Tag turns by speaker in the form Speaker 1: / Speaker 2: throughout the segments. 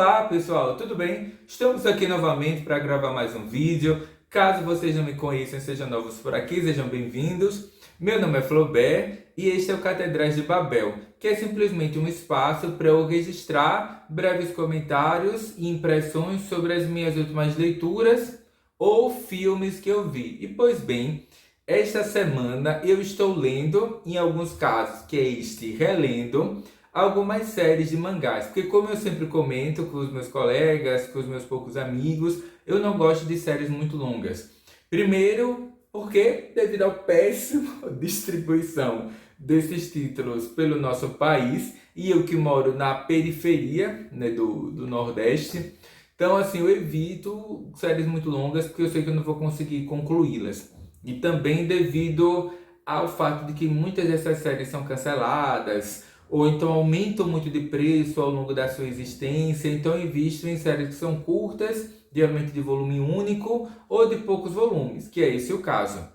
Speaker 1: Olá pessoal, tudo bem? Estamos aqui novamente para gravar mais um vídeo. Caso vocês não me conheçam e sejam novos por aqui, sejam bem-vindos. Meu nome é Flaubert e este é o Catedrais de Babel, que é simplesmente um espaço para eu registrar breves comentários e impressões sobre as minhas últimas leituras ou filmes que eu vi. E pois bem, esta semana eu estou lendo, em alguns casos, que é este relendo, algumas séries de mangás, porque como eu sempre comento com os meus colegas, com os meus poucos amigos, eu não gosto de séries muito longas. Primeiro, porque devido à péssima distribuição desses títulos pelo nosso país, e eu que moro na periferia, né, do Nordeste, então assim, eu evito séries muito longas porque eu sei que eu não vou conseguir concluí-las. E também devido ao fato de que muitas dessas séries são canceladas, ou então aumentam muito de preço ao longo da sua existência, então eu invisto em séries que são curtas, geralmente de volume único ou de poucos volumes, que é esse o caso.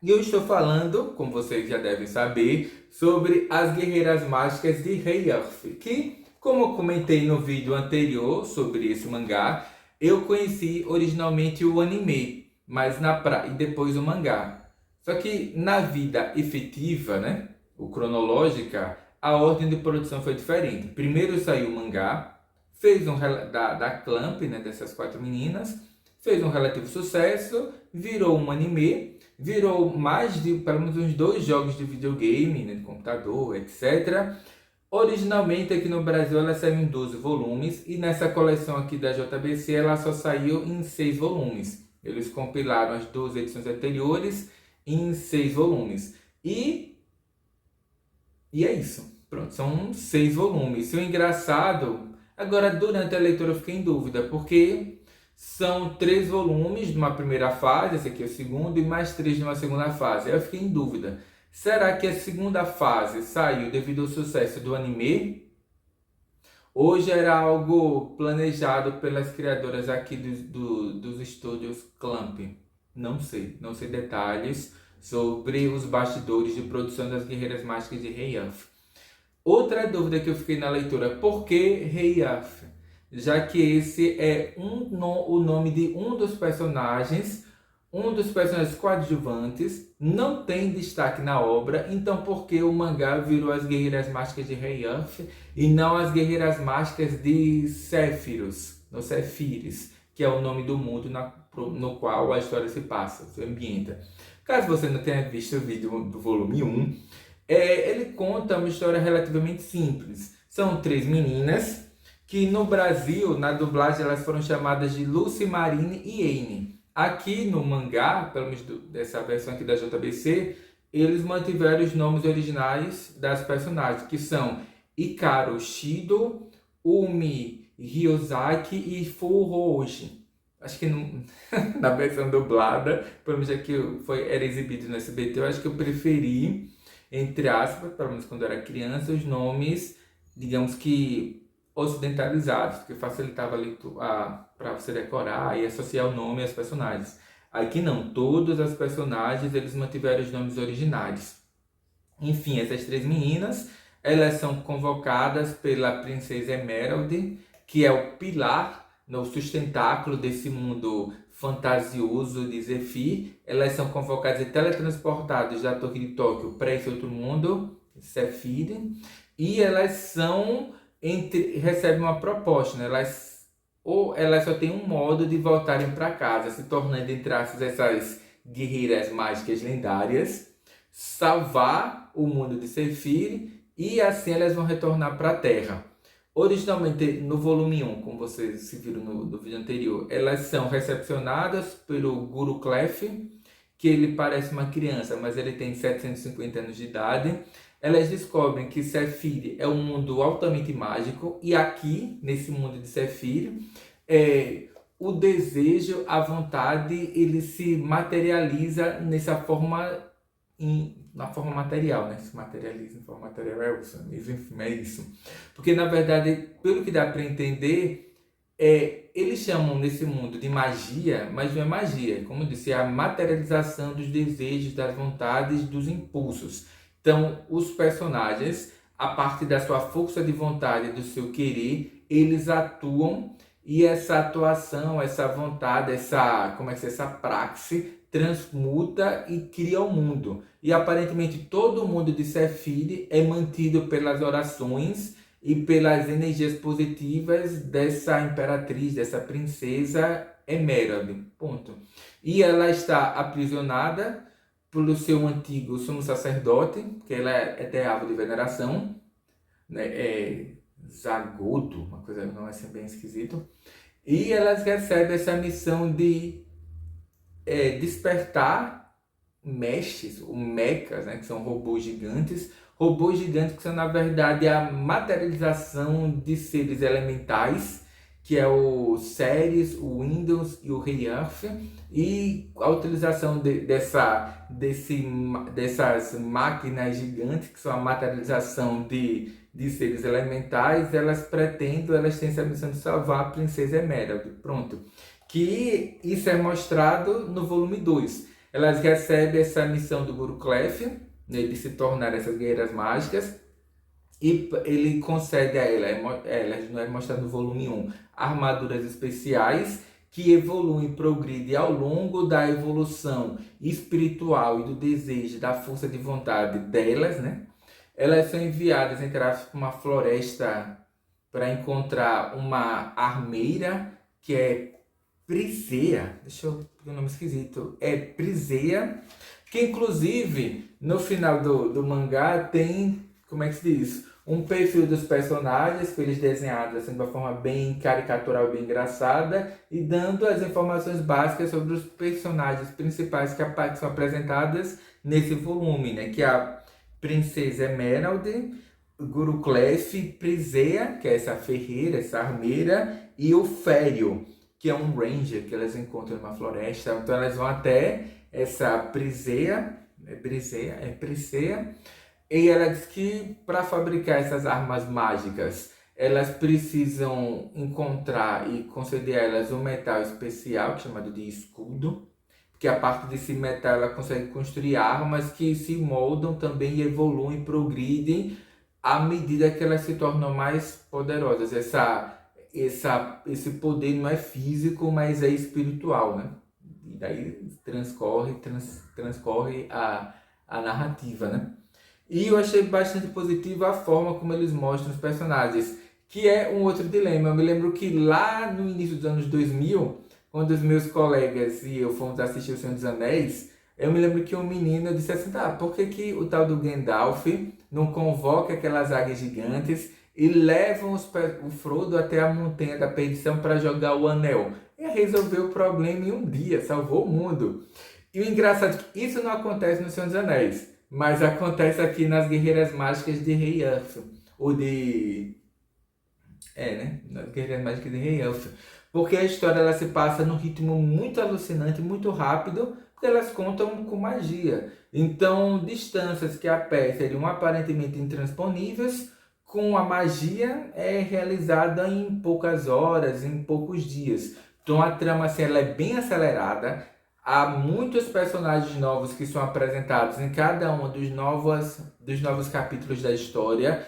Speaker 1: E eu estou falando, como vocês já devem saber, sobre As Guerreiras Mágicas de Rei Earth, que, como eu comentei no vídeo anterior sobre esse mangá, eu conheci originalmente o anime, e depois o mangá. Só que na vida efetiva, né, o cronológica, a ordem de produção foi diferente. Primeiro saiu o mangá, fez da Clamp, né, dessas quatro meninas, fez um relativo sucesso, virou um anime, virou mais de pelo menos uns 2 jogos de videogame, né, de computador, etc. Originalmente aqui no Brasil ela saiu em 12 volumes e nessa coleção aqui da JBC ela só saiu em 6 volumes. Eles compilaram as 12 edições anteriores em 6 volumes. E é isso. Pronto, são 6 volumes. E o engraçado, agora durante a leitura eu fiquei em dúvida, porque são 3 volumes de uma primeira fase, esse aqui é o segundo, e mais 3 de uma segunda fase. Aí eu fiquei em dúvida. Será que a segunda fase saiu devido ao sucesso do anime? Ou já era algo planejado pelas criadoras aqui dos estúdios Clamp? Não sei detalhes sobre os bastidores de produção das Guerreiras Mágicas de Rei Earth. Outra dúvida que eu fiquei na leitura, por que Rei Earth? Já que esse é o nome de um dos personagens coadjuvantes, não tem destaque na obra, então por que o mangá virou As Guerreiras Mágicas de Rei Earth e não As Guerreiras Mágicas de Sephiris, que é o nome do mundo no qual a história se passa, se ambienta. Caso você não tenha visto o vídeo do volume 1, ele conta uma história relativamente simples. São 3 meninas que no Brasil, na dublagem, elas foram chamadas de Lucy, Marine e Anne. Aqui no mangá, pelo menos dessa versão aqui da JBC, eles mantiveram os nomes originais das personagens, que são Hikaru Shido, Umi Ryozaki e Furuhoshi. Acho que na versão dublada, pelo menos aqui era exibido no SBT, eu acho que eu preferi, entre aspas, pelo menos quando eu era criança, os nomes, digamos que ocidentalizados, que facilitava para você decorar e associar o nome aos personagens. Aqui não, todas as personagens eles mantiveram os nomes originais. Enfim, essas 3 meninas, elas são convocadas pela princesa Emerald, que é o pilar no sustentáculo desse mundo fantasioso de Zephyr. Elas são convocadas e teletransportadas da Torre de Tóquio para esse outro mundo, Zephyr, e elas recebem uma proposta, né? Elas só têm um modo de voltarem para casa, se tornando, entre aspas, essas guerreiras mágicas lendárias, salvar o mundo de Zephyr, e assim elas vão retornar para a Terra. Originalmente, no volume 1, como vocês se viram no vídeo anterior, elas são recepcionadas pelo Guru Clef, que ele parece uma criança, mas ele tem 750 anos de idade. Elas descobrem que Zephyr é um mundo altamente mágico, e aqui, nesse mundo de Zephyr, o desejo, a vontade, ele se materializa na forma material, né? Se materializa em forma material, enfim, é isso. Porque, na verdade, pelo que dá para entender, eles chamam nesse mundo de magia, mas não é magia. Como eu disse, é a materialização dos desejos, das vontades, dos impulsos. Então, os personagens, a partir da sua força de vontade, do seu querer, eles atuam e essa atuação, essa vontade, essa praxe transmuta e cria o mundo. E aparentemente todo o mundo de Sefirot é mantido pelas orações e pelas energias positivas dessa imperatriz, dessa princesa Emerald. Ponto. E ela está aprisionada pelo seu antigo sumo sacerdote, que ela é teava de veneração, né? Zagodo, uma coisa não é assim bem esquisito. E elas recebem essa missão de despertar meshes, ou mechas, né, que são robôs gigantes que são na verdade a materialização de seres elementais, que é o Ceres, o Windows e o Rei Earth, e a utilização dessas máquinas gigantes, que são a materialização de seres elementais, elas têm essa missão de salvar a Princesa Emerald. Pronto. Que isso é mostrado no volume 2. Elas recebem essa missão do Guru Clef, né, de se tornar essas guerreiras mágicas, e ele concede a elas, não é mostrado no volume 1, armaduras especiais que evoluem e progridem ao longo da evolução espiritual e do desejo, da força de vontade delas, né? Elas são enviadas, entre aspas, para uma floresta para encontrar uma armeira, que é Prisea, deixa eu ver o nome esquisito, Prisea, que inclusive no final do mangá tem, como é que se diz, um perfil dos personagens, com eles desenhados assim, de uma forma bem caricatural, bem engraçada, e dando as informações básicas sobre os personagens principais que são apresentadas nesse volume, né? Que é a Princesa Emerald, Guru Clef, Prisea, que é essa ferreira, essa armeira, e o Fério, que é um ranger que elas encontram numa floresta. Então elas vão até essa Prisea, e ela diz que para fabricar essas armas mágicas, elas precisam encontrar e conceder a elas um metal especial, chamado de escudo, porque a partir desse metal ela consegue construir armas que se moldam também e evoluem, progridem à medida que elas se tornam mais poderosas. Esse poder não é físico, mas é espiritual, né? E daí transcorre a narrativa, né? E eu achei bastante positiva a forma como eles mostram os personagens, que é um outro dilema. Eu me lembro que lá no início dos anos 2000, quando os meus colegas e eu fomos assistir O Senhor dos Anéis, eu me lembro que um menino disse assim, por que o tal do Gandalf não convoca aquelas águias gigantes e levam o Frodo até a Montanha da Perdição para jogar o anel? E resolveu o problema em um dia, salvou o mundo. E o engraçado é que isso não acontece no Senhor dos Anéis, mas acontece aqui nas Guerreiras Mágicas de Rei Arthur, nas Guerreiras Mágicas de Rei Arthur. Porque a história ela se passa num ritmo muito alucinante, muito rápido, porque elas contam com magia. Então, distâncias que a pé seriam aparentemente intransponíveis, com a magia é realizada em poucas horas, em poucos dias. Então a trama assim, ela é bem acelerada. Há muitos personagens novos que são apresentados em cada um dos novos capítulos da história.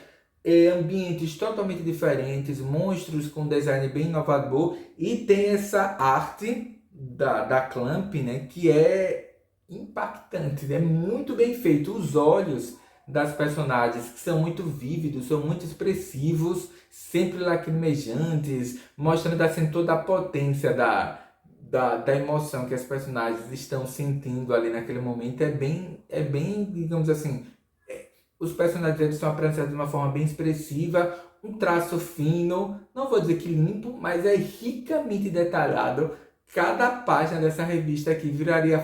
Speaker 1: Ambientes totalmente diferentes, monstros com design bem inovador, e tem essa arte da Clamp, né, que é impactante, é muito bem feito. Os olhos das personagens, que são muito vívidos, são muito expressivos, sempre lacrimejantes, mostrando assim toda a potência da emoção que as personagens estão sentindo ali naquele momento. É bem, digamos assim, os personagens eles são apresentados de uma forma bem expressiva, um traço fino, não vou dizer que limpo, mas é ricamente detalhado. Cada página dessa revista aqui viraria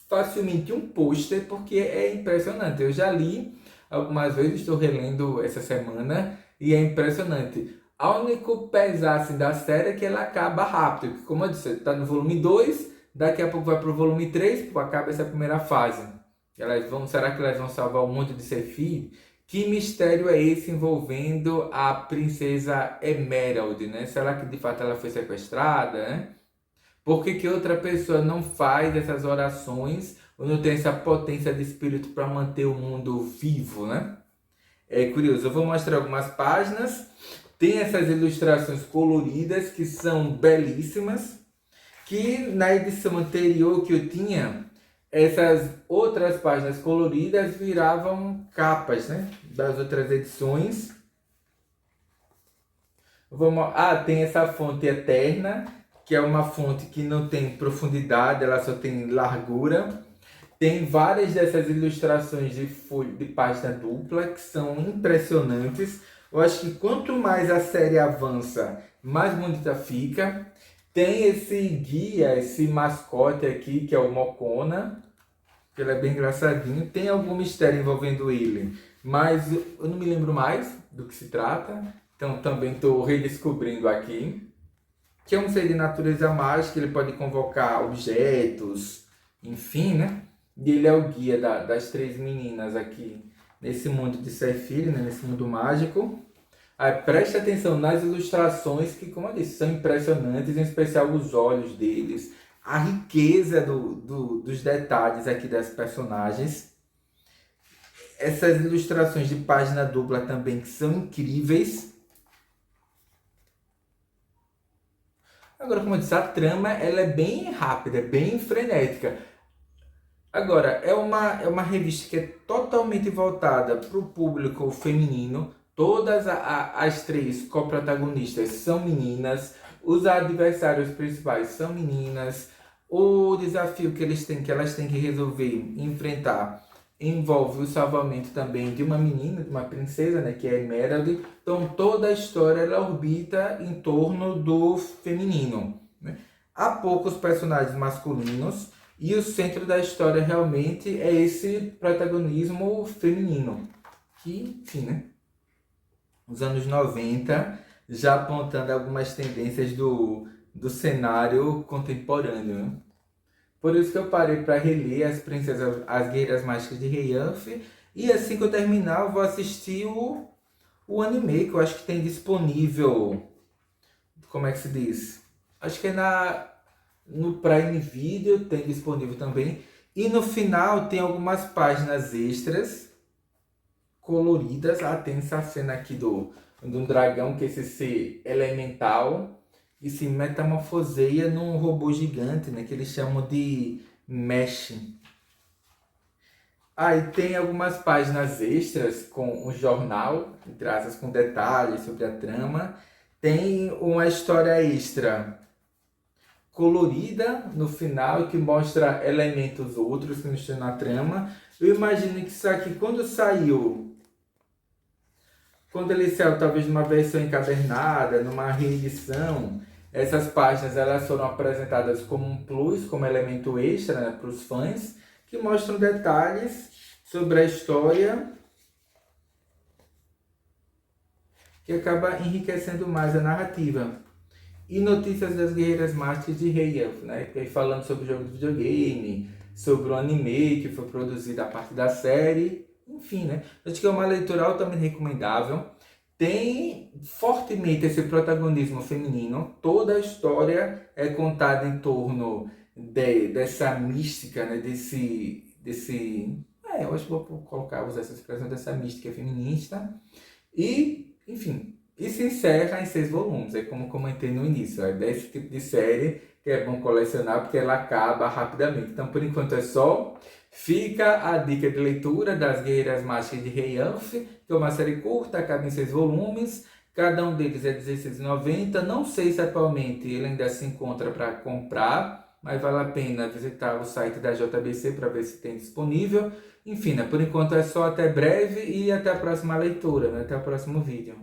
Speaker 1: facilmente um pôster, porque é impressionante. Eu já li algumas vezes, estou relendo essa semana, e é impressionante. O único pesar assim, da série é que ela acaba rápido, porque, como eu disse, está no volume 2, daqui a pouco vai para o volume 3, porque acaba essa primeira fase. Será que elas vão salvar o mundo de Sefirot? Que mistério é esse envolvendo a princesa Emerald, né? Será que de fato ela foi sequestrada, né? Por que outra pessoa não faz essas orações ou não tem essa potência de espírito para manter o mundo vivo, né? É curioso. Eu vou mostrar algumas páginas. Tem essas ilustrações coloridas que são belíssimas, que na edição anterior que eu tinha, essas outras páginas coloridas viravam capas, né, das outras edições. Tem essa fonte eterna, que é uma fonte que não tem profundidade, ela só tem largura. Tem várias dessas ilustrações de página dupla que são impressionantes. Eu acho que quanto mais a série avança, mais bonita fica. Tem esse guia, esse mascote aqui, que é o Mocona, que ele é bem engraçadinho. Tem algum mistério envolvendo ele, mas eu não me lembro mais do que se trata. Então também estou redescobrindo aqui. Que é um ser de natureza mágica, ele pode convocar objetos, enfim, né? E ele é o guia das três meninas aqui nesse mundo de Sefiri, né? Nesse mundo mágico. Aí, preste atenção nas ilustrações que, como eu disse, são impressionantes, em especial os olhos deles, a riqueza dos detalhes aqui das personagens. Essas ilustrações de página dupla também que são incríveis. Agora, como eu disse, a trama ela é bem rápida, bem frenética. Agora, é uma revista que é totalmente voltada para o público feminino. Todas as três co-protagonistas são meninas. Os adversários principais são meninas. O desafio que elas têm que resolver, enfrentar, envolve o salvamento também de uma menina, de uma princesa, né, que é a Emerald. Então, toda a história ela orbita em torno do feminino, né? Há poucos personagens masculinos. E o centro da história realmente é esse protagonismo feminino. Que, enfim, né? Os anos 90 já apontando algumas tendências do cenário contemporâneo, né? Por isso que eu parei para reler As Guerreiras Mágicas de Heianf. E assim que eu terminar, eu vou assistir o anime, que eu acho que tem disponível. Como é que se diz? Acho que é no Prime Video, tem disponível também. E no final tem algumas páginas extras coloridas. Tem essa cena aqui do dragão, que é esse ser elemental, e se metamorfoseia num robô gigante, né, que eles chamam de Mesh. E tem algumas páginas extras com um jornal, entre aspas, com detalhes sobre a trama. Tem uma história extra colorida no final, que mostra elementos outros que não estão na trama. Eu imagino que isso aqui, quando ele saiu talvez numa versão encadernada, numa reedição, essas páginas elas foram apresentadas como um plus, como elemento extra, né, para os fãs, que mostram detalhes sobre a história, que acaba enriquecendo mais a narrativa. E notícias das Guerreiras Mágicas de Heianf, né? Falando sobre o jogo de videogame, sobre o anime que foi produzido a partir da série, enfim, né? Acho que é uma leitura altamente recomendável. Tem fortemente esse protagonismo feminino. Toda a história é contada em torno dessa mística, né? Eu acho que vou usar essa expressão, dessa mística feminista. E, enfim, e se encerra em 6 volumes, como comentei no início. É desse tipo de série que é bom colecionar, porque ela acaba rapidamente. Então, por enquanto é só. Fica a dica de leitura das Guerreiras Mágicas de Heianf, que é uma série curta, acaba em 6 volumes. Cada um deles é R$16,90. Não sei se atualmente ele ainda se encontra para comprar, mas vale a pena visitar o site da JBC para ver se tem disponível. Enfim, né, por enquanto é só. Até breve e até a próxima leitura, né? Até o próximo vídeo.